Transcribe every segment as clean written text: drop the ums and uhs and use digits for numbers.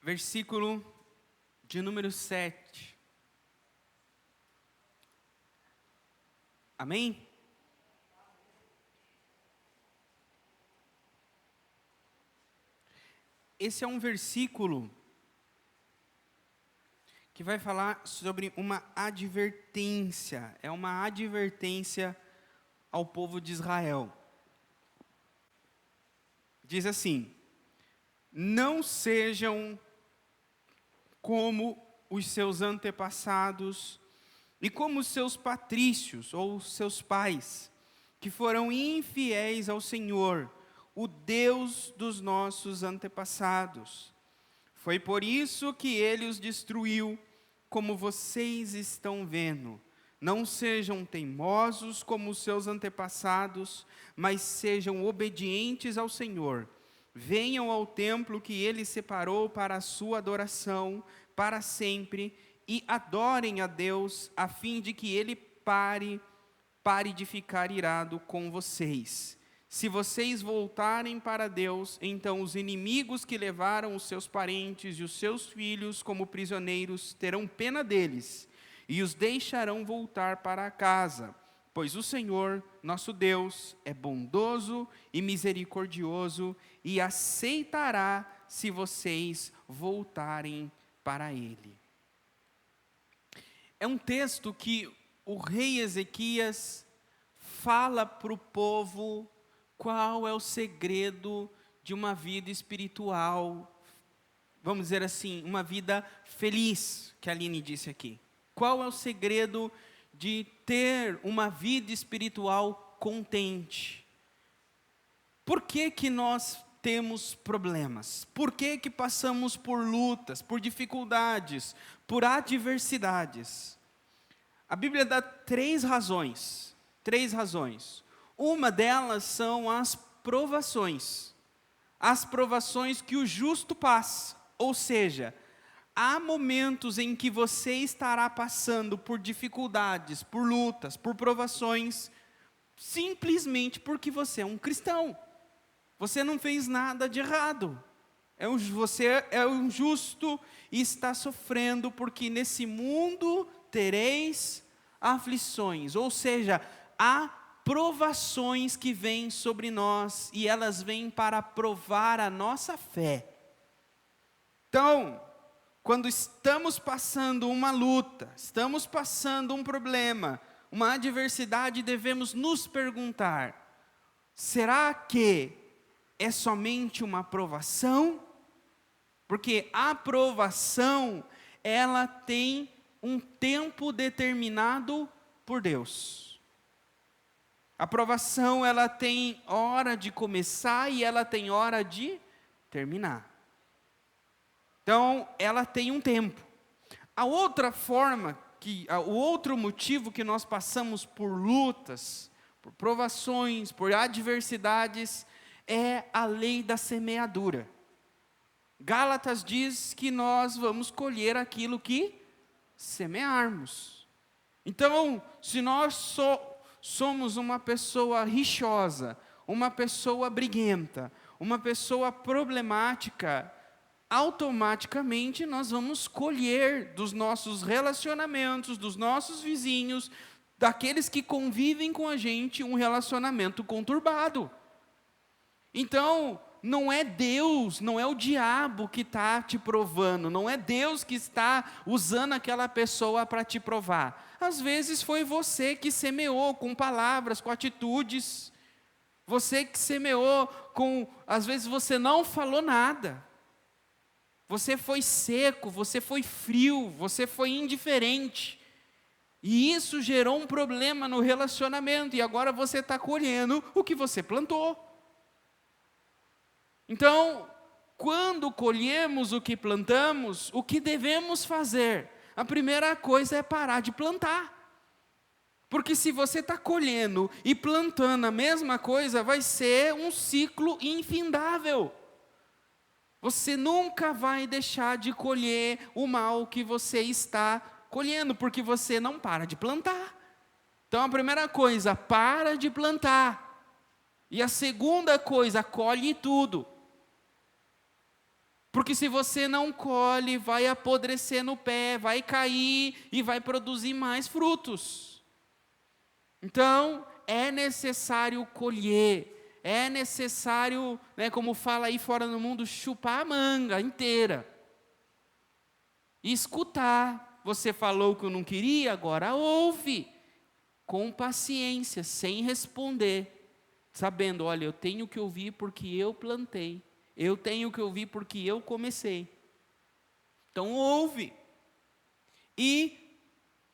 versículo de número 7. Amém? Esse é um versículo que vai falar sobre uma advertência. É uma advertência ao povo de Israel. Diz assim: não sejam como os seus antepassados e como os seus patrícios ou seus pais, que foram infiéis ao Senhor, o Deus dos nossos antepassados. Foi por isso que ele os destruiu, como vocês estão vendo. Não sejam teimosos como os seus antepassados, mas sejam obedientes ao Senhor. Venham ao templo que ele separou para a sua adoração, para sempre, e adorem a Deus, a fim de que ele pare de ficar irado com vocês. Se vocês voltarem para Deus, então os inimigos que levaram os seus parentes e os seus filhos como prisioneiros terão pena deles e os deixarão voltar para casa, pois o Senhor, nosso Deus, é bondoso e misericordioso e aceitará se vocês voltarem para Ele. É um texto que o rei Ezequias fala para o povo qual é o segredo de uma vida espiritual, vamos dizer assim, uma vida feliz, que a Aline disse aqui. Qual é o segredo de ter uma vida espiritual contente? Por que que nós temos problemas? Por que que passamos por lutas, por dificuldades, por adversidades? A Bíblia dá três razões. Uma delas são as provações que o justo passa, ou seja, há momentos em que você estará passando por dificuldades, por lutas, por provações, simplesmente porque você é um cristão. Você não fez nada de errado. Você é um justo e está sofrendo porque nesse mundo tereis aflições, ou seja, há provações que vêm sobre nós e elas vêm para provar a nossa fé. Então, quando estamos passando uma luta, estamos passando um problema, uma adversidade, devemos nos perguntar: será que é somente uma provação? Porque a provação, ela tem um tempo determinado por Deus. A provação, ela tem hora de começar e ela tem hora de terminar. Então, ela tem um tempo. A outra forma, o outro motivo que nós passamos por lutas, por provações, por adversidades, é a lei da semeadura. Gálatas diz que nós vamos colher aquilo que semearmos. Então, se nós somos uma pessoa rixosa, uma pessoa briguenta, uma pessoa problemática, automaticamente nós vamos colher dos nossos relacionamentos, dos nossos vizinhos, daqueles que convivem com a gente, um relacionamento conturbado. Então, não é Deus, não é o diabo que está te provando, não é Deus que está usando aquela pessoa para te provar. Às vezes foi você que semeou com palavras, com atitudes, você que semeou às vezes você não falou nada, você foi seco, você foi frio, você foi indiferente, e isso gerou um problema no relacionamento, e agora você está colhendo o que você plantou. Então, quando colhemos o que plantamos, o que devemos fazer? A primeira coisa é parar de plantar. Porque se você está colhendo e plantando a mesma coisa, vai ser um ciclo infindável. Você nunca vai deixar de colher o mal que você está colhendo, porque você não para de plantar. Então, a primeira coisa, para de plantar. E a segunda coisa, colhe tudo. Porque se você não colhe, vai apodrecer no pé, vai cair e vai produzir mais frutos. Então, é necessário colher, é necessário, como fala aí fora no mundo, chupar a manga inteira. E escutar. Você falou que eu não queria, agora ouve. Com paciência, sem responder. Sabendo, olha, eu tenho que ouvir porque eu plantei. Eu tenho que ouvir porque eu comecei. Então ouve. E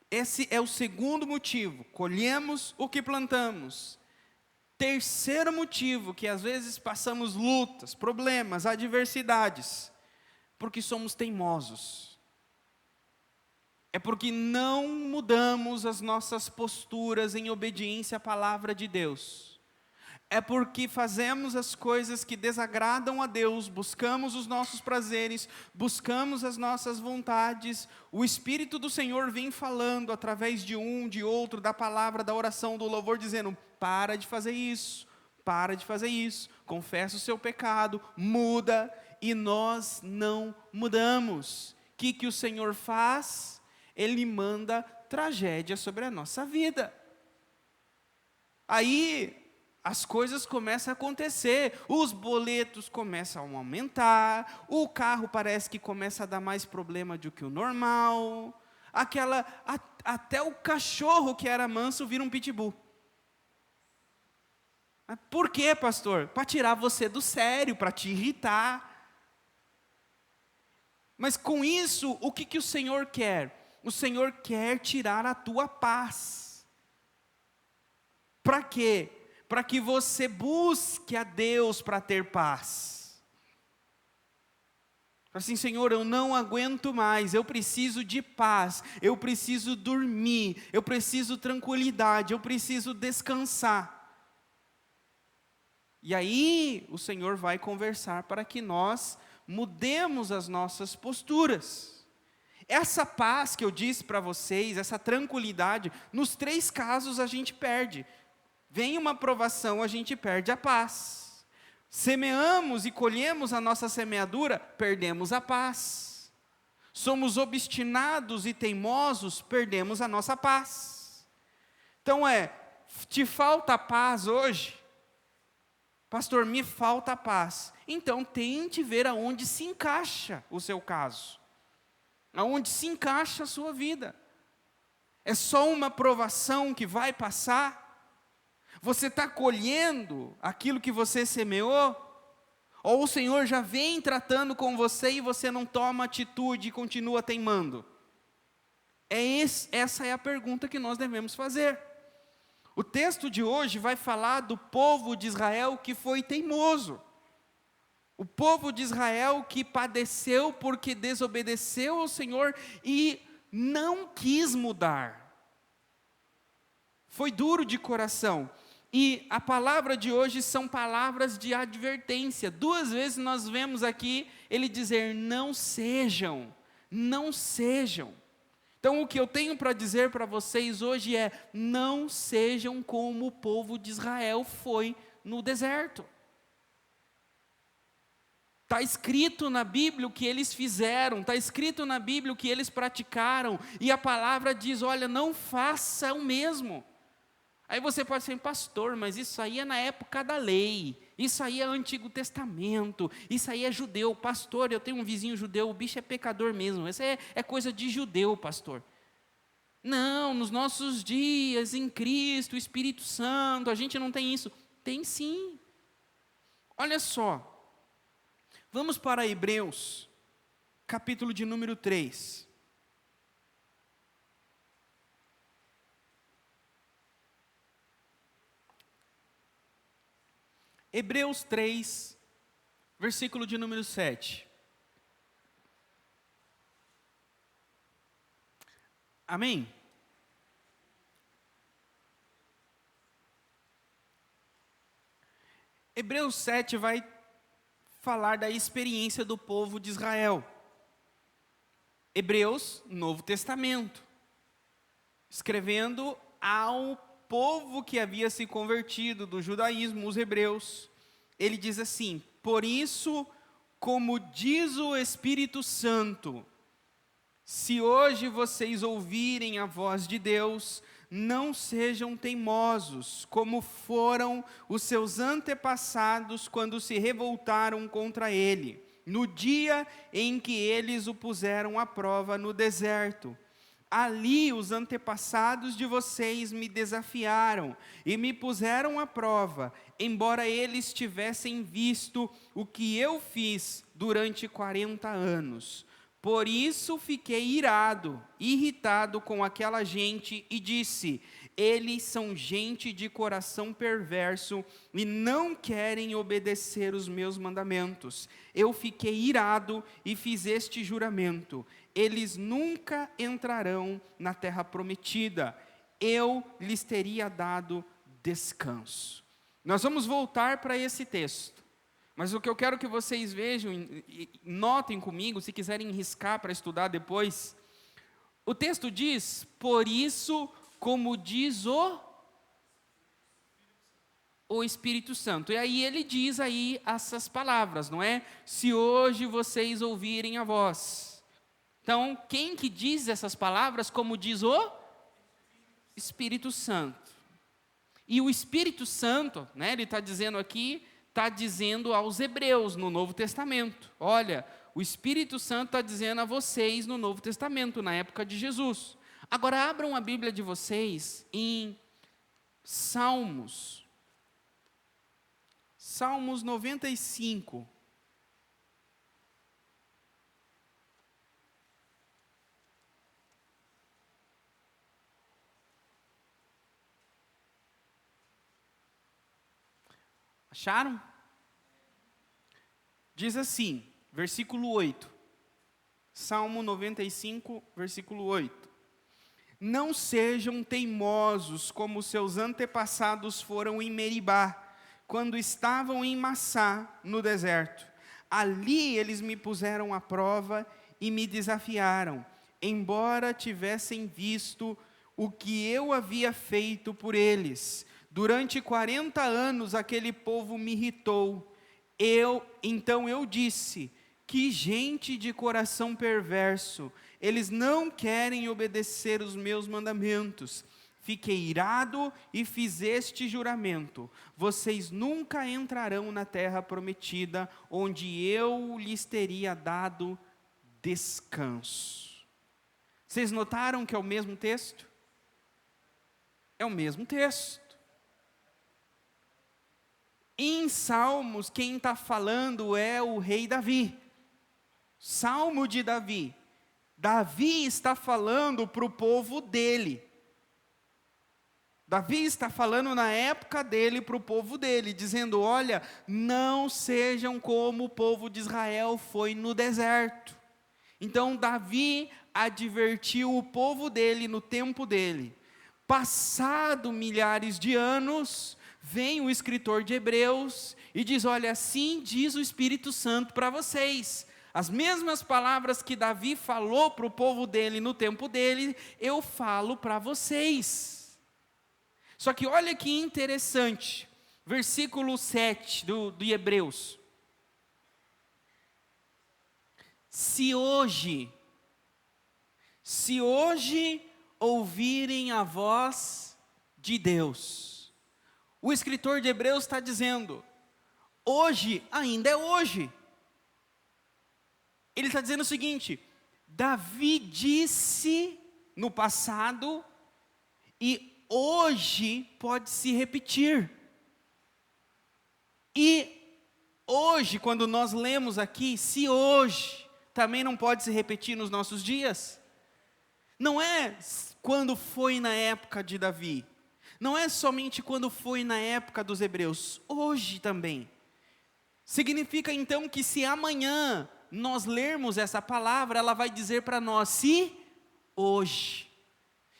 esse é o segundo motivo. Colhemos o que plantamos. Terceiro motivo, que às vezes passamos lutas, problemas, adversidades. Porque somos teimosos. É porque não mudamos as nossas posturas em obediência à palavra de Deus. É porque fazemos as coisas que desagradam a Deus, buscamos os nossos prazeres, buscamos as nossas vontades. O Espírito do Senhor vem falando através de um, de outro, da palavra, da oração, do louvor, dizendo: para de fazer isso, confessa o seu pecado, muda, e nós não mudamos. O que o Senhor faz? Ele manda tragédia sobre a nossa vida. Aí as coisas começam a acontecer, os boletos começam a aumentar, o carro parece que começa a dar mais problema do que o normal, até o cachorro que era manso vira um pitbull. Por quê, pastor? Para tirar você do sério, para te irritar. Mas com isso, o que o Senhor quer? O Senhor quer tirar a tua paz. Para quê? Para que você busque a Deus para ter paz. Assim, Senhor, eu não aguento mais, eu preciso de paz, eu preciso dormir, eu preciso tranquilidade, eu preciso descansar. E aí o Senhor vai conversar para que nós mudemos as nossas posturas. Essa paz que eu disse para vocês, essa tranquilidade, nos 3 casos a gente perde. Vem uma provação, a gente perde a paz. Semeamos e colhemos a nossa semeadura, perdemos a paz. Somos obstinados e teimosos, perdemos a nossa paz. Então te falta paz hoje? Pastor, me falta paz. Então tente ver aonde se encaixa o seu caso. Aonde se encaixa a sua vida. É só uma provação que vai passar? Você está colhendo aquilo que você semeou? Ou o Senhor já vem tratando com você e você não toma atitude e continua teimando? Essa é a pergunta que nós devemos fazer. O texto de hoje vai falar do povo de Israel que foi teimoso. O povo de Israel que padeceu porque desobedeceu ao Senhor e não quis mudar. Foi duro de coração. E a palavra de hoje são palavras de advertência. 2 vezes nós vemos aqui ele dizer: não sejam, não sejam. Então o que eu tenho para dizer para vocês hoje é: não sejam como o povo de Israel foi no deserto. Está escrito na Bíblia o que eles fizeram, está escrito na Bíblia o que eles praticaram, e a palavra diz: olha, não faça o mesmo. Aí você pode ser: pastor, mas isso aí é na época da lei, isso aí é Antigo Testamento, isso aí é judeu. Pastor, eu tenho um vizinho judeu, o bicho é pecador mesmo, isso é coisa de judeu, pastor. Não, nos nossos dias, em Cristo, o Espírito Santo, a gente não tem isso. Tem sim. Olha só, vamos para Hebreus, capítulo de número 3. Hebreus 3, versículo de número 7. Amém? Hebreus 7 vai falar da experiência do povo de Israel. Hebreus, Novo Testamento, escrevendo ao povo que havia se convertido do judaísmo, os hebreus. Ele diz assim: por isso como diz o Espírito Santo, se hoje vocês ouvirem a voz de Deus, não sejam teimosos, como foram os seus antepassados quando se revoltaram contra ele, no dia em que eles o puseram à prova no deserto. Ali os antepassados de vocês me desafiaram e me puseram à prova, embora eles tivessem visto o que eu fiz durante 40 anos. Por isso fiquei irritado com aquela gente e disse: eles são gente de coração perverso e não querem obedecer os meus mandamentos. Eu fiquei irado e fiz este juramento: eles nunca entrarão na terra prometida. Eu lhes teria dado descanso. Nós vamos voltar para esse texto. Mas o que eu quero que vocês vejam, notem comigo, se quiserem riscar para estudar depois, o texto diz: por isso, como diz o Espírito Santo. E aí ele diz aí essas palavras, não é? Se hoje vocês ouvirem a voz. Então, quem que diz essas palavras, como diz o Espírito Santo? E o Espírito Santo, né, ele está dizendo aqui, está dizendo aos hebreus no Novo Testamento. Olha, o Espírito Santo está dizendo a vocês no Novo Testamento, na época de Jesus. Agora abram a Bíblia de vocês em Salmos. Salmos 95. Acharam? Diz assim, versículo 8. Salmo 95, versículo 8. Não sejam teimosos como seus antepassados foram em Meribá, quando estavam em Massá, no deserto. Ali eles me puseram à prova e me desafiaram, embora tivessem visto o que eu havia feito por eles. Durante 40 anos aquele povo me irritou. Então eu disse: que gente de coração perverso, eles não querem obedecer os meus mandamentos. Fiquei irado e fiz este juramento: vocês nunca entrarão na terra prometida, onde eu lhes teria dado descanso. Vocês notaram que é o mesmo texto? É o mesmo texto. Em Salmos, quem está falando é o rei Davi. Salmo de Davi. Davi está falando para o povo dele. Davi está falando na época dele para o povo dele, dizendo: olha, não sejam como o povo de Israel foi no deserto. Então Davi advertiu o povo dele no tempo dele. Passado milhares de anos, vem o escritor de Hebreus e diz: olha, assim diz o Espírito Santo para vocês. As mesmas palavras que Davi falou para o povo dele no tempo dele, eu falo para vocês. Só que olha que interessante, versículo 7 de Hebreus. Se hoje ouvirem a voz de Deus. O escritor de Hebreus está dizendo: hoje ainda é hoje. Ele está dizendo o seguinte: Davi disse no passado e hoje pode se repetir. E hoje, quando nós lemos aqui, se hoje, também não pode se repetir nos nossos dias. Não é quando foi na época de Davi. Não é somente quando foi na época dos hebreus. Hoje também. Significa então que se amanhã nós lermos essa palavra, ela vai dizer para nós: se hoje.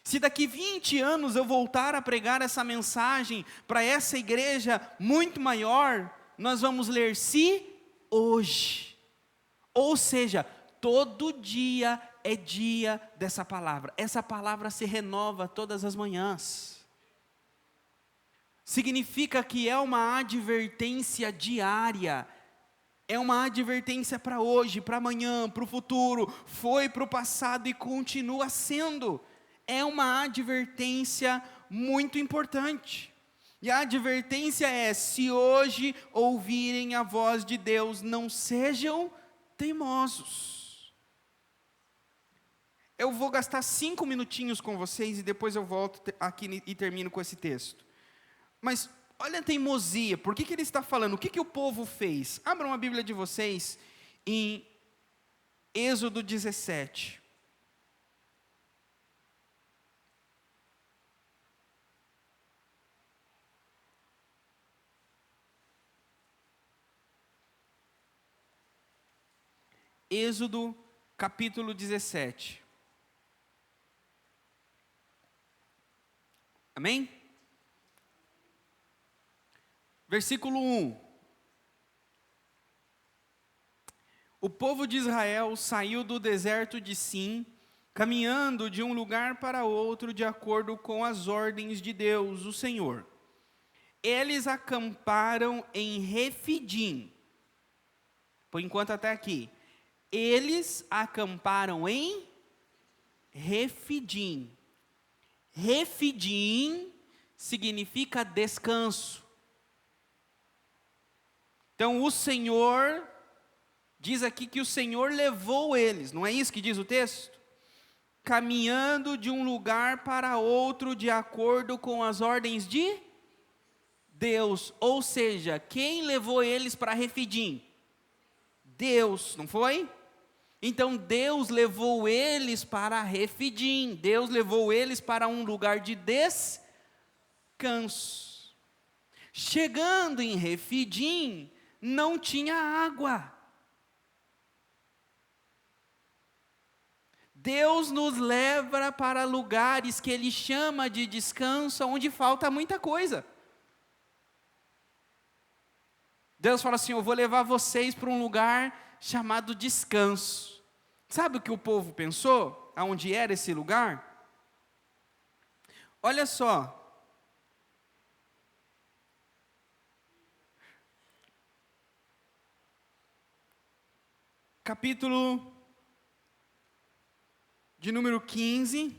Se daqui 20 anos eu voltar a pregar essa mensagem para essa igreja muito maior, nós vamos ler se hoje. Ou seja, todo dia é dia dessa palavra. Essa palavra se renova todas as manhãs. Significa que é uma advertência diária. é uma advertência para hoje, para amanhã, para o futuro, foi para o passado e continua sendo. É uma advertência muito importante. E a advertência é: se hoje ouvirem a voz de Deus, não sejam teimosos. Eu vou gastar 5 minutinhos com vocês e depois eu volto aqui e termino com esse texto. Mas olha a teimosia, por que ele está falando? O que o povo fez? Abram a Bíblia de vocês em Êxodo 17. Êxodo capítulo 17. Amém? Versículo 1. O povo de Israel saiu do deserto de Sim, caminhando de um lugar para outro de acordo com as ordens de Deus, o Senhor. Eles acamparam em Refidim. Por enquanto até aqui. Eles acamparam em Refidim. Refidim significa descanso. Então o Senhor, diz aqui que o Senhor levou eles, não é isso que diz o texto? Caminhando de um lugar para outro de acordo com as ordens de Deus. Ou seja, quem levou eles para Refidim? Deus, não foi? Então Deus levou eles para Refidim. Deus levou eles para um lugar de descanso. Chegando em Refidim, não tinha água. Deus nos leva para lugares que Ele chama de descanso, onde falta muita coisa. Deus fala assim: eu vou levar vocês para um lugar chamado descanso. Sabe o que o povo pensou? Aonde era esse lugar? Olha só. Capítulo de número 15.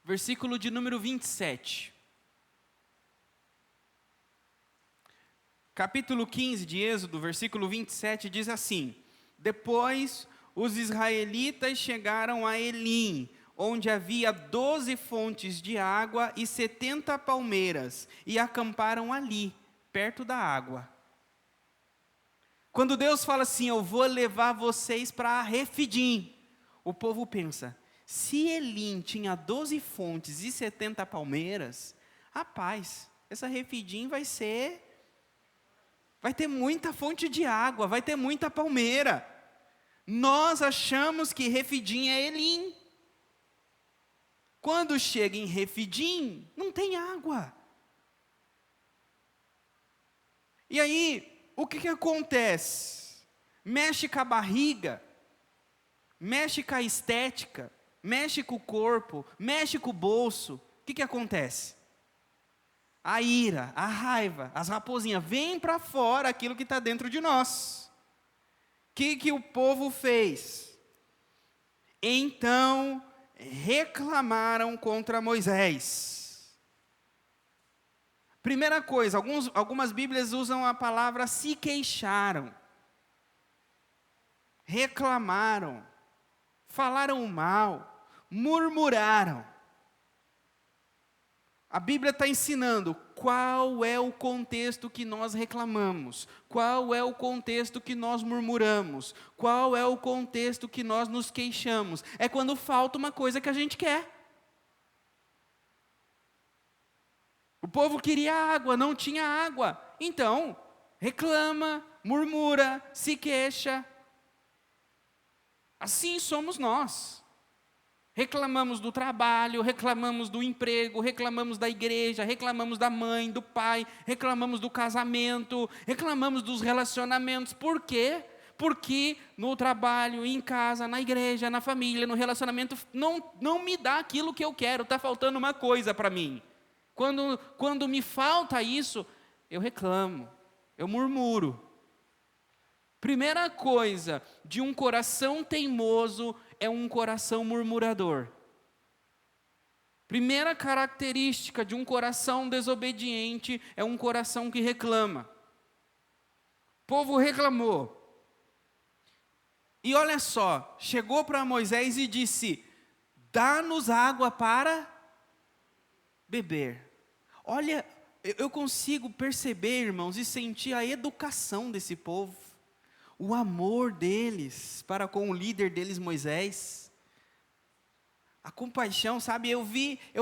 Versículo de número 27. Capítulo 15 de Êxodo, versículo 27, diz assim: depois os israelitas chegaram a Elim, onde havia 12 fontes de água e 70 palmeiras, e acamparam ali, perto da água. Quando Deus fala assim: eu vou levar vocês para Refidim, o povo pensa: se Elim tinha 12 fontes e 70 palmeiras, rapaz, essa Refidim vai ter muita fonte de água, vai ter muita palmeira. Nós achamos que Refidim é Elim. Quando chega em Refidim, não tem água. E aí, o que acontece? Mexe com a barriga, mexe com a estética, mexe com o corpo, mexe com o bolso. O que acontece? A ira, a raiva, as raposinhas, vem para fora aquilo que está dentro de nós. O que o povo fez? Então reclamaram contra Moisés. Primeira coisa, algumas Bíblias usam a palavra se queixaram, reclamaram, falaram mal, murmuraram. A Bíblia está ensinando qual é o contexto que nós reclamamos, qual é o contexto que nós murmuramos, qual é o contexto que nós nos queixamos. É quando falta uma coisa que a gente quer. O povo queria água, não tinha água. Então, reclama, murmura, se queixa. Assim somos nós. Reclamamos do trabalho, reclamamos do emprego, reclamamos da igreja, reclamamos da mãe, do pai, reclamamos do casamento, reclamamos dos relacionamentos. Por quê? Porque no trabalho, em casa, na igreja, na família, no relacionamento, não me dá aquilo que eu quero, está faltando uma coisa para mim. Quando me falta isso, eu reclamo, eu murmuro. Primeira coisa de um coração teimoso é um coração murmurador. Primeira característica de um coração desobediente é um coração que reclama. O povo reclamou. E olha só, chegou para Moisés e disse: dá-nos água para beber. Olha, eu consigo perceber, irmãos, e sentir a educação desse povo, o amor deles para com o líder deles, Moisés. A compaixão, sabe, eu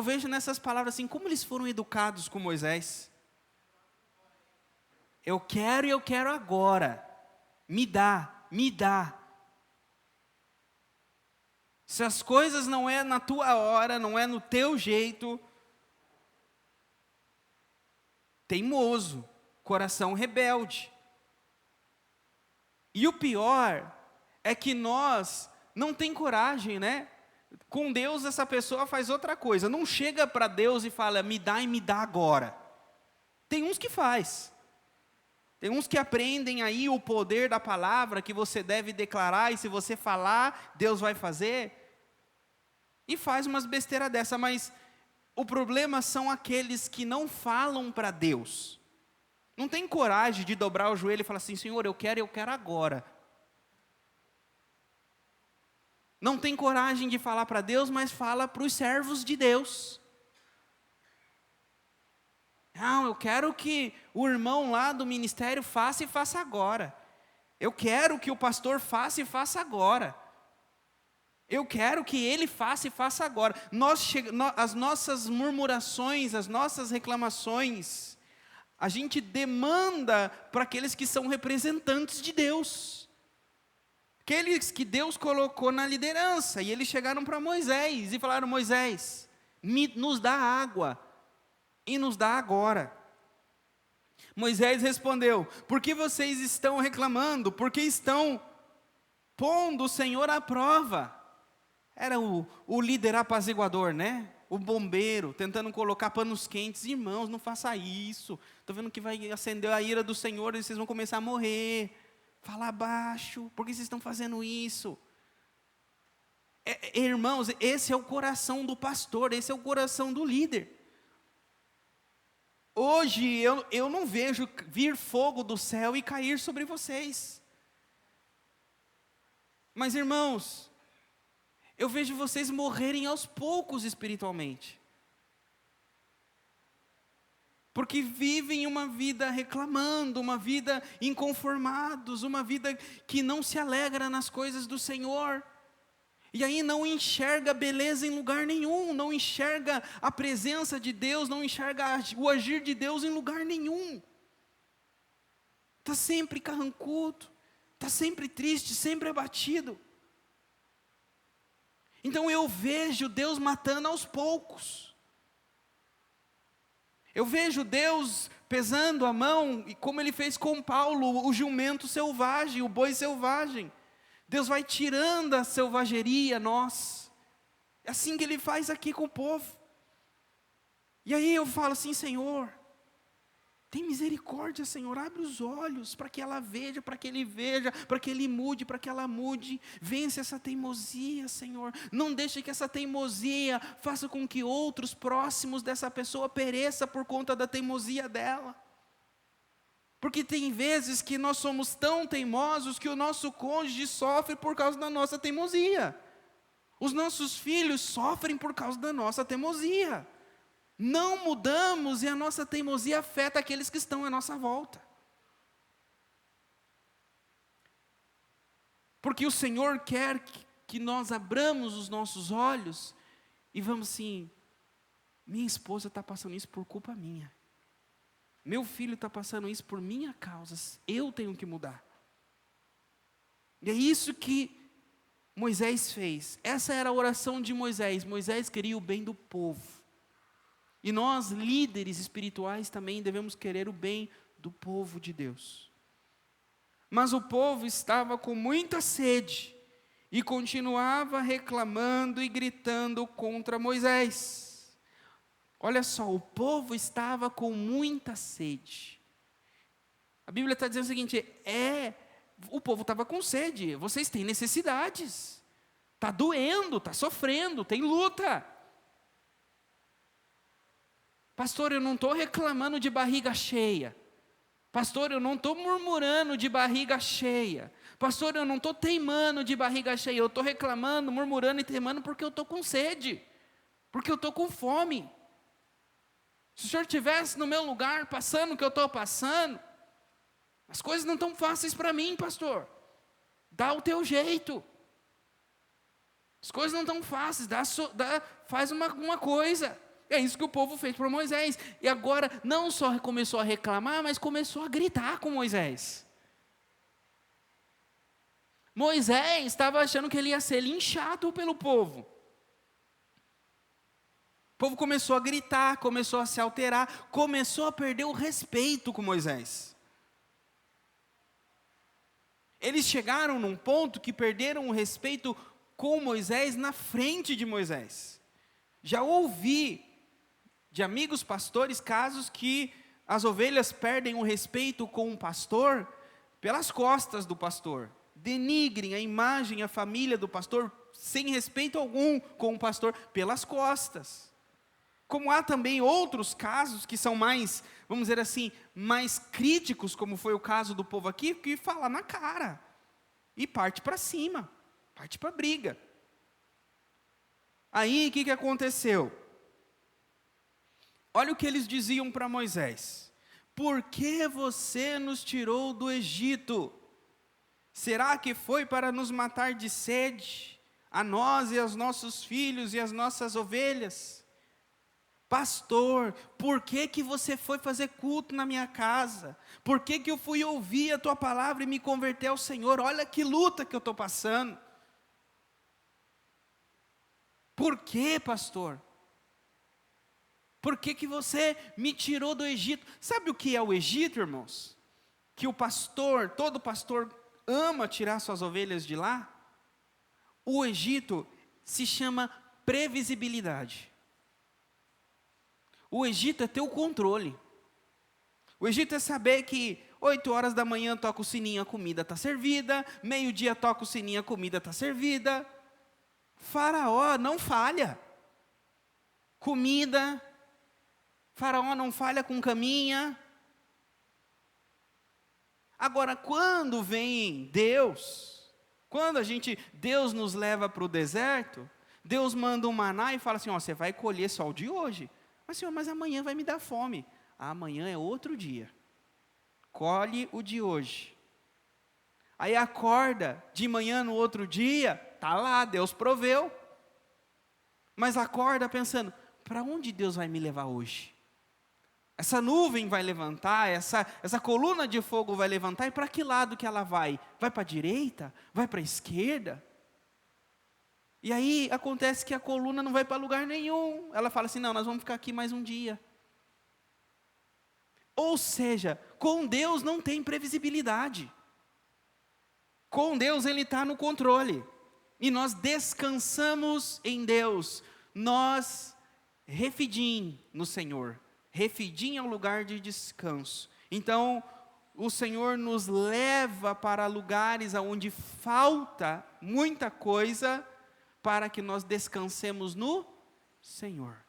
vejo nessas palavras assim, como eles foram educados com Moisés. Eu quero e eu quero agora. Me dá, me dá. Se as coisas não é na tua hora, não é no teu jeito, teimoso, coração rebelde. E o pior é que nós não tem coragem, né? Com Deus essa pessoa faz outra coisa, não chega para Deus e fala, me dá e me dá agora. Tem uns que faz. Tem uns que aprendem aí o poder da palavra, que você deve declarar, e se você falar, Deus vai fazer. E faz umas besteiras dessa, mas o problema são aqueles que não falam para Deus. Não tem coragem de dobrar o joelho e falar assim, Senhor, eu quero agora. Não tem coragem de falar para Deus, mas fala para os servos de Deus. Não, eu quero que o irmão lá do ministério faça e faça agora. Eu quero que o pastor faça e faça agora. Eu quero que ele faça e faça agora. As nossas murmurações, as nossas reclamações, a gente demanda para aqueles que são representantes de Deus. Aqueles que Deus colocou na liderança. E eles chegaram para Moisés e falaram, Moisés, nos dá água. E nos dá agora. Moisés respondeu, por que vocês estão reclamando? Porque estão pondo o Senhor à prova. Era o líder apaziguador, né? O bombeiro, tentando colocar panos quentes. Irmãos, não faça isso. Estou vendo que vai acender a ira do Senhor e vocês vão começar a morrer. Fala baixo, por que vocês estão fazendo isso? Irmãos, esse é o coração do pastor, esse é o coração do líder. Hoje eu não vejo vir fogo do céu e cair sobre vocês. Mas irmãos, eu vejo vocês morrerem aos poucos espiritualmente. Porque vivem uma vida reclamando, uma vida inconformados, uma vida que não se alegra nas coisas do Senhor. E aí não enxerga beleza em lugar nenhum, não enxerga a presença de Deus, não enxerga o agir de Deus em lugar nenhum. Está sempre carrancudo, está sempre triste, sempre abatido. Então eu vejo Deus matando aos poucos. Eu vejo Deus pesando a mão, como Ele fez com Paulo, o jumento selvagem, o boi selvagem. Deus vai tirando a selvageria, nós. É assim que Ele faz aqui com o povo. E aí eu falo assim, Senhor, tem misericórdia, Senhor, abre os olhos para que ela veja, para que ele veja, para que ele mude, para que ela mude. Vence essa teimosia, Senhor. Não deixe que essa teimosia faça com que outros próximos dessa pessoa pereçam por conta da teimosia dela. Porque tem vezes que nós somos tão teimosos que o nosso cônjuge sofre por causa da nossa teimosia. Os nossos filhos sofrem por causa da nossa teimosia. Não mudamos e a nossa teimosia afeta aqueles que estão à nossa volta. Porque o Senhor quer que nós abramos os nossos olhos e vamos assim, minha esposa está passando isso por culpa minha. Meu filho está passando isso por minha causa, eu tenho que mudar. E é isso que Moisés fez. Essa era a oração de Moisés. Moisés queria o bem do povo. E nós, líderes espirituais, também devemos querer o bem do povo de Deus. Mas o povo estava com muita sede e continuava reclamando e gritando contra Moisés. Olha só, o povo estava com muita sede. A Bíblia está dizendo o seguinte: o povo estava com sede, vocês têm necessidades, está doendo, está sofrendo, tem luta. Pastor, eu não estou reclamando de barriga cheia. Pastor, eu não estou murmurando de barriga cheia. Pastor, eu não estou teimando de barriga cheia. Eu estou reclamando, murmurando e teimando porque eu estou com sede. Porque eu estou com fome. Se o Senhor estivesse no meu lugar, passando o que eu estou passando, as coisas não estão fáceis para mim, pastor. Dá o teu jeito. As coisas não estão fáceis, faz uma coisa. É isso que o povo fez para Moisés. E agora não só começou a reclamar, mas começou a gritar com Moisés. Moisés estava achando que ele ia ser linchado pelo povo. O povo começou a gritar, começou a se alterar, começou a perder o respeito com Moisés. Eles chegaram num ponto que perderam o respeito com Moisés na frente de Moisés. Já ouvi de amigos pastores casos que as ovelhas perdem o respeito com o pastor pelas costas do pastor. Denigrem a imagem, a família do pastor, sem respeito algum com o pastor, pelas costas. Como há também outros casos que são mais, vamos dizer assim, mais críticos, como foi o caso do povo aqui, que fala na cara, e parte para cima, parte para a briga. Aí, o que aconteceu? Olha o que eles diziam para Moisés: por que você nos tirou do Egito? Será que foi para nos matar de sede, a nós e aos nossos filhos e as nossas ovelhas? Pastor, por que você foi fazer culto na minha casa? Por que eu fui ouvir a tua palavra e me converter ao Senhor? Olha que luta que eu estou passando. Por que, pastor? Por que você me tirou do Egito? Sabe o que é o Egito, irmãos? Que todo pastor ama tirar suas ovelhas de lá? O Egito se chama previsibilidade. O Egito é ter o controle. O Egito é saber que 8 horas da manhã toca o sininho, a comida está servida. Meio-dia toca o sininho, a comida está servida. Faraó não falha. Comida. Faraó não falha com caminha. Agora, quando vem Deus, Deus nos leva para o deserto, Deus manda um maná e fala assim: ó, você vai colher só o de hoje. Mas Senhor, mas amanhã vai me dar fome. Amanhã é outro dia. Colhe o de hoje. Aí acorda de manhã no outro dia, tá lá, Deus proveu. Mas acorda pensando: para onde Deus vai me levar hoje? Essa nuvem vai levantar, essa coluna de fogo vai levantar, e para que lado que ela vai? Vai para a direita? Vai para a esquerda? E aí acontece que a coluna não vai para lugar nenhum. Ela fala assim: não, nós vamos ficar aqui mais um dia. Ou seja, com Deus não tem previsibilidade. Com Deus Ele está no controle. E nós descansamos em Deus. Nós refidim no Senhor. Refidim é o lugar de descanso. Então, o Senhor nos leva para lugares onde falta muita coisa, para que nós descansemos no Senhor.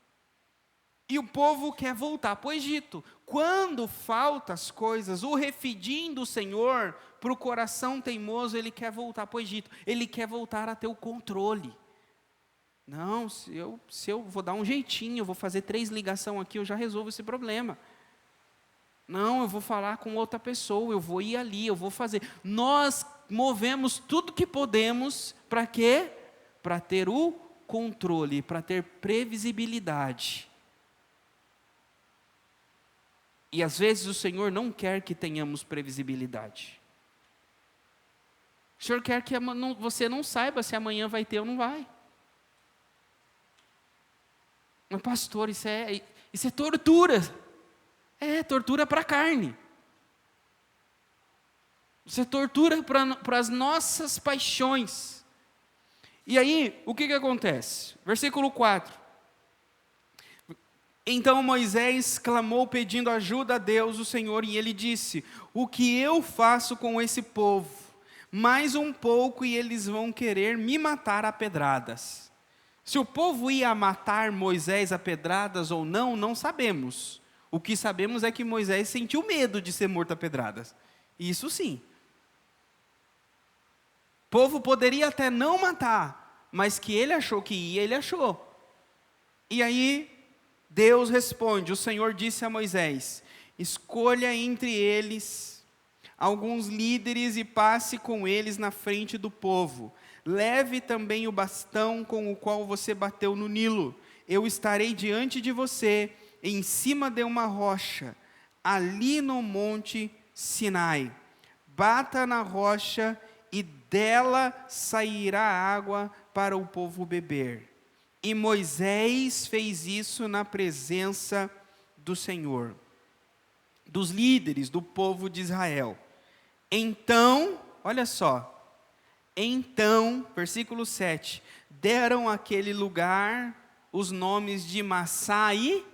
E o povo quer voltar para o Egito. Quando faltam as coisas, o refidim do Senhor, para o coração teimoso, ele quer voltar para o Egito. Ele quer voltar a ter o controle. Não, se eu vou dar um jeitinho, eu vou fazer 3 ligações aqui, eu já resolvo esse problema. Não, eu vou falar com outra pessoa, eu vou ir ali, eu vou fazer. Nós movemos tudo que podemos, para quê? Para ter o controle, para ter previsibilidade. E às vezes o Senhor não quer que tenhamos previsibilidade. O Senhor quer que você não saiba se amanhã vai ter ou não vai. Mas pastor, isso é tortura. É tortura para a carne. Você tortura para as nossas paixões. E aí, o que acontece? Versículo 4. Então Moisés clamou pedindo ajuda a Deus, o Senhor, e ele disse: o que eu faço com esse povo? Mais um pouco e eles vão querer me matar a pedradas. Se o povo ia matar Moisés a pedradas ou não, não sabemos. O que sabemos é que Moisés sentiu medo de ser morto a pedradas. Isso sim. O povo poderia até não matar, mas que ele achou que ia, ele achou. E aí, Deus responde, o Senhor disse a Moisés: escolha entre eles alguns líderes e passe com eles na frente do povo. Leve também o bastão com o qual você bateu no Nilo. Eu estarei diante de você, em cima de uma rocha, ali no monte Sinai. Bata na rocha e dela sairá água para o povo beber. E Moisés fez isso na presença do Senhor, dos líderes do povo de Israel. Então, olha só, versículo 7, deram àquele lugar os nomes de Massá e...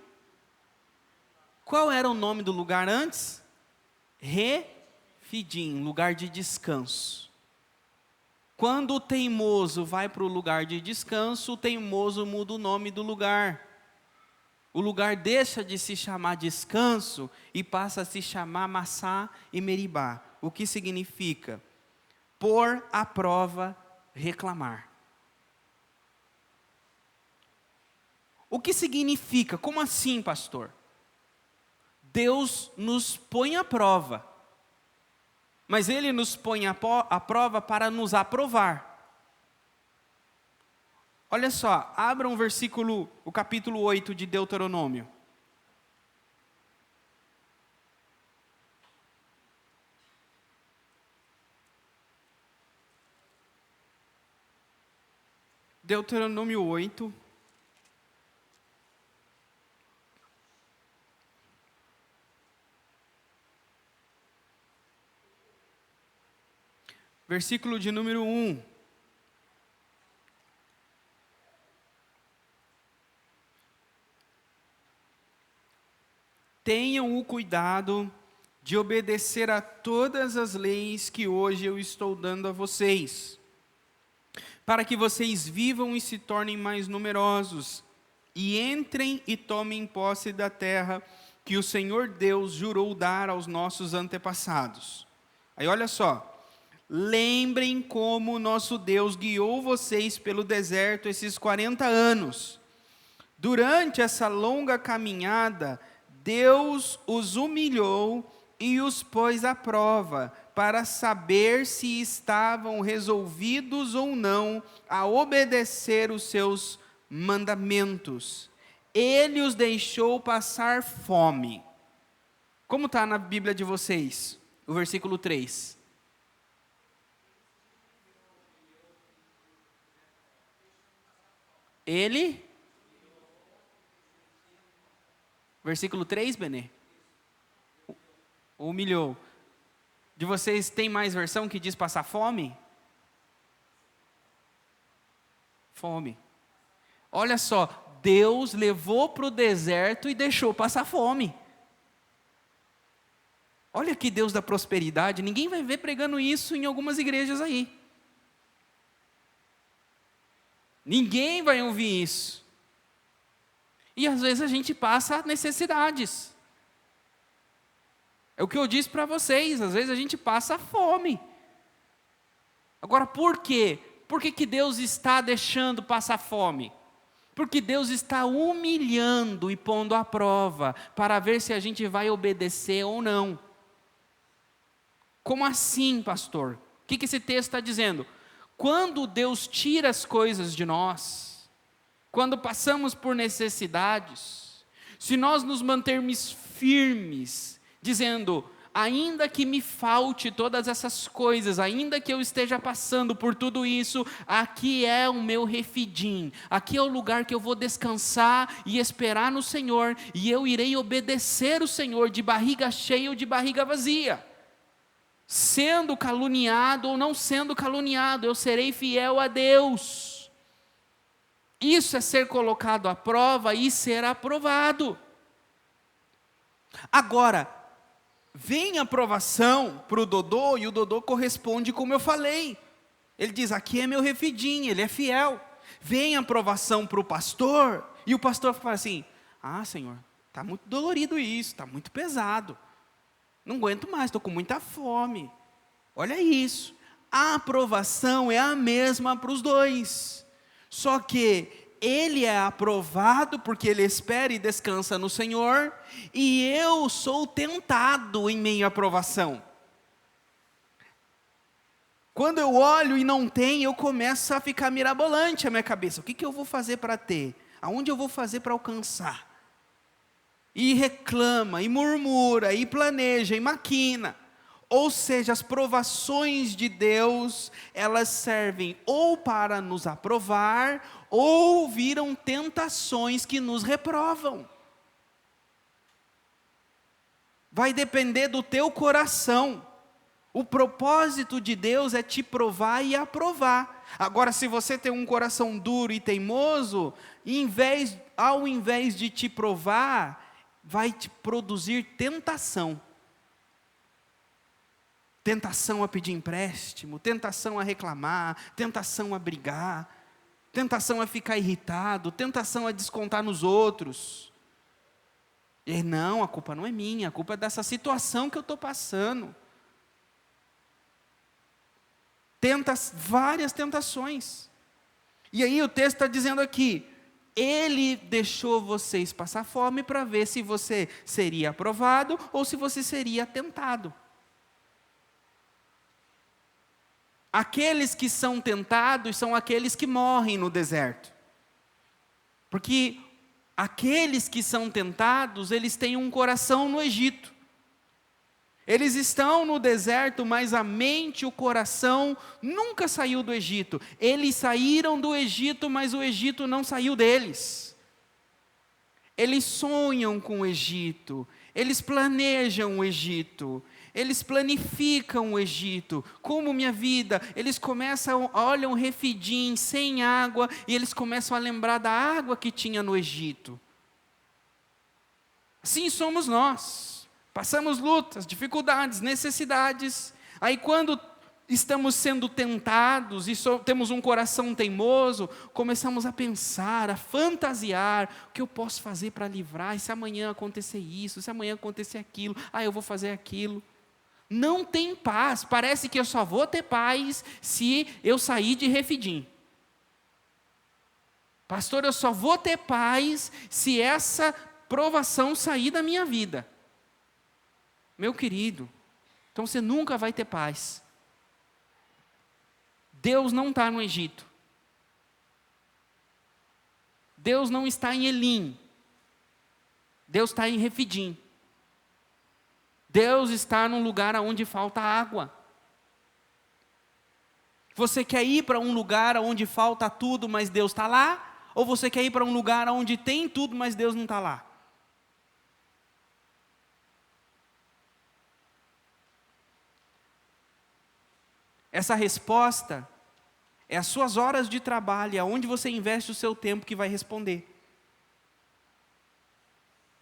Qual era o nome do lugar antes? Refidim, lugar de descanso. Quando o teimoso vai para o lugar de descanso, o teimoso muda o nome do lugar. O lugar deixa de se chamar descanso e passa a se chamar Massá e Meribá. O que significa? Pôr à prova, reclamar. O que significa? Como assim, pastor? Deus nos põe à prova. Mas Ele nos põe à prova para nos aprovar. Olha só, abra um versículo, o capítulo 8 de Deuteronômio. Deuteronômio 8. Versículo de número 1. Tenham o cuidado de obedecer a todas as leis que hoje eu estou dando a vocês, para que vocês vivam e se tornem mais numerosos, e entrem e tomem posse da terra que o Senhor Deus jurou dar aos nossos antepassados. Aí olha só. Lembrem como o nosso Deus guiou vocês pelo deserto esses 40 anos. Durante essa longa caminhada, Deus os humilhou e os pôs à prova, para saber se estavam resolvidos ou não a obedecer os seus mandamentos. Ele os deixou passar fome. Como está na Bíblia de vocês? O versículo 3. Ele, versículo 3, Benê, humilhou. De vocês tem mais versão que diz passar fome? Fome. Olha só, Deus levou para o deserto e deixou passar fome. Olha que Deus da prosperidade, ninguém vai ver pregando isso em algumas igrejas aí. Ninguém vai ouvir isso. E às vezes a gente passa necessidades. É o que eu disse para vocês, às vezes a gente passa fome. Agora por quê? Por que Deus está deixando passar fome? Porque Deus está humilhando e pondo à prova, para ver se a gente vai obedecer ou não. Como assim, pastor? O que esse texto está dizendo? Quando Deus tira as coisas de nós, quando passamos por necessidades, se nós nos mantermos firmes, dizendo, ainda que me falte todas essas coisas, ainda que eu esteja passando por tudo isso, aqui é o meu refidim, aqui é o lugar que eu vou descansar e esperar no Senhor, e eu irei obedecer o Senhor de barriga cheia ou de barriga vazia. sendo caluniado ou não sendo caluniado, eu serei fiel a Deus. Isso é ser colocado à prova e ser aprovado. Agora, vem a aprovação para o Dodô, e o Dodô corresponde como eu falei. Ele diz, aqui é meu refidim, ele é fiel. Vem a aprovação para o pastor, e o pastor fala assim, Senhor, está muito dolorido isso, está muito pesado. Não aguento mais, estou com muita fome. Olha isso. A aprovação é a mesma para os dois. Só que ele é aprovado porque ele espera e descansa no Senhor, e eu sou tentado em meio à aprovação. Quando eu olho e não tenho, eu começo a ficar mirabolante a minha cabeça. O que eu vou fazer para ter? Aonde eu vou fazer para alcançar? E reclama, e murmura, e planeja, e maquina. Ou seja, as provações de Deus, elas servem ou para nos aprovar, ou viram tentações que nos reprovam. Vai depender do teu coração. O propósito de Deus é te provar e aprovar. Agora, se você tem um coração duro e teimoso, ao invés de te provar, vai te produzir tentação. Tentação a pedir empréstimo, tentação a reclamar, tentação a brigar, tentação a ficar irritado, tentação a descontar nos outros. E não, a culpa não é minha, a culpa é dessa situação que eu estou passando. Várias tentações. E aí o texto está dizendo aqui, ele deixou vocês passar fome para ver se você seria aprovado ou se você seria tentado. Aqueles que são tentados são aqueles que morrem no deserto. Porque aqueles que são tentados, eles têm um coração no Egito. Eles estão no deserto, mas a mente, o coração nunca saiu do Egito. Eles saíram do Egito, mas o Egito não saiu deles. Eles sonham com o Egito, eles planejam o Egito, eles planificam o Egito, como minha vida. Eles olham Refidim sem água, e eles começam a lembrar da água que tinha no Egito. Assim somos nós, passamos lutas, dificuldades, necessidades, aí quando estamos sendo tentados e temos um coração teimoso, começamos a pensar, a fantasiar, o que eu posso fazer para livrar, e se amanhã acontecer isso, se amanhã acontecer aquilo, eu vou fazer aquilo. Não tem paz, parece que eu só vou ter paz se eu sair de Refidim. Pastor, eu só vou ter paz se essa provação sair da minha vida. Meu querido, então você nunca vai ter paz. Deus não está no Egito. Deus não está em Elim. Deus está em Refidim. Deus está num lugar onde falta água. Você quer ir para um lugar onde falta tudo, mas Deus está lá? Ou você quer ir para um lugar onde tem tudo, mas Deus não está lá? Essa resposta é as suas horas de trabalho, é onde você investe o seu tempo que vai responder.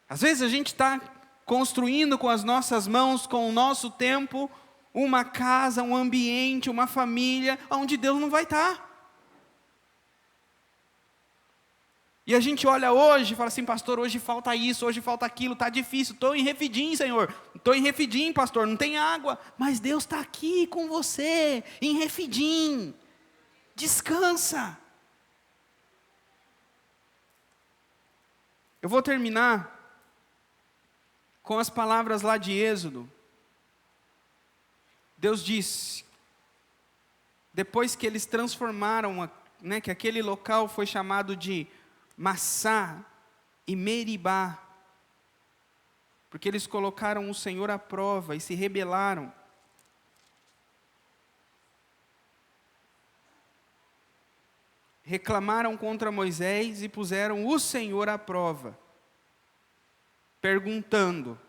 Às vezes a gente está construindo com as nossas mãos, com o nosso tempo, uma casa, um ambiente, uma família, onde Deus não vai estar. E a gente olha hoje e fala assim, pastor, hoje falta isso, hoje falta aquilo, está difícil, estou em Refidim, Senhor, estou em Refidim, pastor, não tem água, mas Deus está aqui com você, em Refidim, descansa. Eu vou terminar com as palavras lá de Êxodo. Deus disse, depois que eles transformaram, que aquele local foi chamado de Massá e Meribá, porque eles colocaram o Senhor à prova e se rebelaram. Reclamaram contra Moisés e puseram o Senhor à prova, perguntando,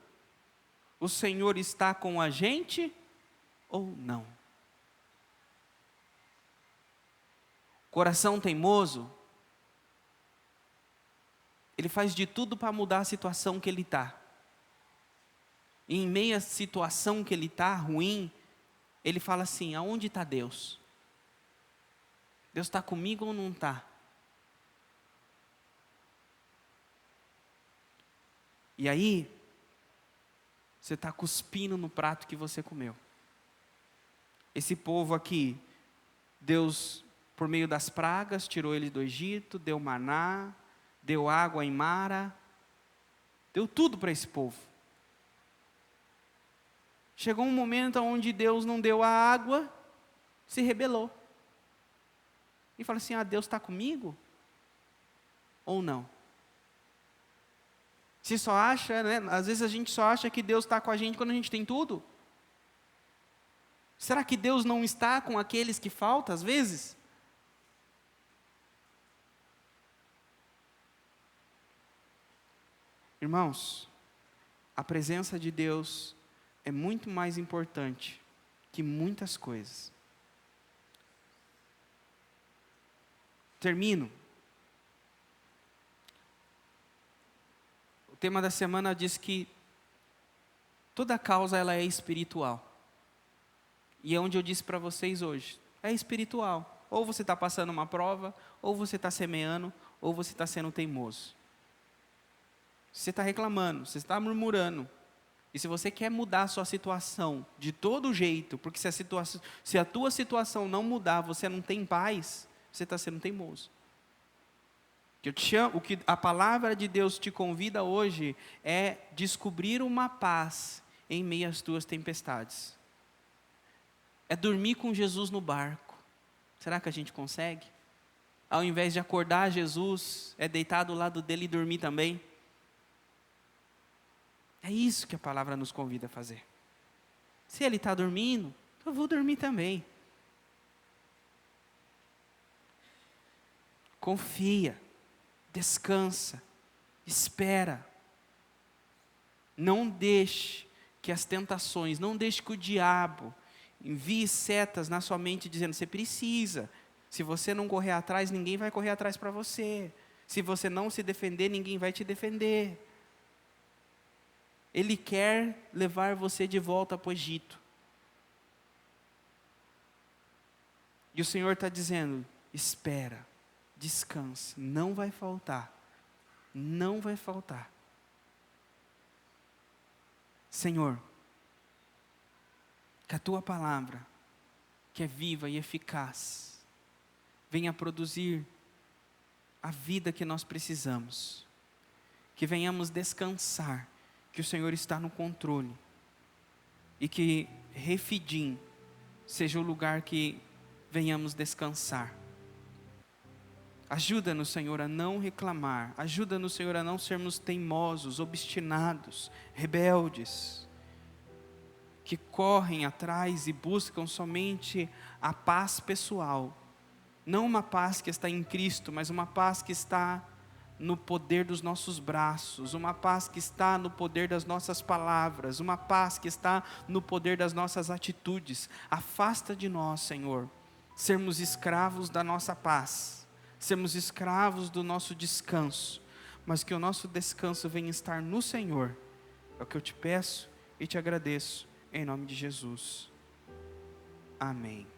o Senhor está com a gente ou não. Coração teimoso, ele faz de tudo para mudar a situação que ele está. E em meio à situação que ele está ruim, ele fala assim: aonde está Deus? Deus está comigo ou não está? E aí, você está cuspindo no prato que você comeu. Esse povo aqui, Deus, por meio das pragas, tirou eles do Egito, deu maná, deu água em Mara, deu tudo para esse povo. Chegou um momento onde Deus não deu a água, se rebelou. E fala assim: Deus está comigo? Ou não? Se só acha, né? Às vezes a gente só acha que Deus está com a gente quando a gente tem tudo. Será que Deus não está com aqueles que faltam às vezes? Irmãos, a presença de Deus é muito mais importante que muitas coisas. Termino. O tema da semana diz que toda causa ela é espiritual. E é onde eu disse para vocês hoje, é espiritual. Ou você está passando uma prova, ou você está semeando, ou você está sendo teimoso. Você está reclamando, você está murmurando. E se você quer mudar a sua situação de todo jeito, porque se a tua situação não mudar, você não tem paz, você está sendo teimoso. O que a palavra de Deus te convida hoje é descobrir uma paz em meio às tuas tempestades. É dormir com Jesus no barco. Será que a gente consegue? Ao invés de acordar Jesus, é deitar do lado dele e dormir também. É isso que a palavra nos convida a fazer. Se ele está dormindo, eu vou dormir também. Confia, descansa, espera. Não deixe que as tentações, não deixe que o diabo envie setas na sua mente dizendo: você precisa. Se você não correr atrás, ninguém vai correr atrás para você. Se você não se defender, ninguém vai te defender. Ele quer levar você de volta para o Egito. E o Senhor está dizendo: espera, descanse, não vai faltar. Não vai faltar. Senhor, que a Tua palavra, que é viva e eficaz, venha produzir a vida que nós precisamos. Que venhamos descansar, que o Senhor está no controle. E que Refidim seja o lugar que venhamos descansar. Ajuda-nos, Senhor, a não reclamar. Ajuda-nos, Senhor, a não sermos teimosos, obstinados, rebeldes, que correm atrás e buscam somente a paz pessoal. Não uma paz que está em Cristo, mas uma paz que está no poder dos nossos braços, uma paz que está no poder das nossas palavras, uma paz que está no poder das nossas atitudes. Afasta de nós, Senhor, sermos escravos da nossa paz, sermos escravos do nosso descanso, mas que o nosso descanso venha estar no Senhor. É o que eu te peço e te agradeço, em nome de Jesus. Amém.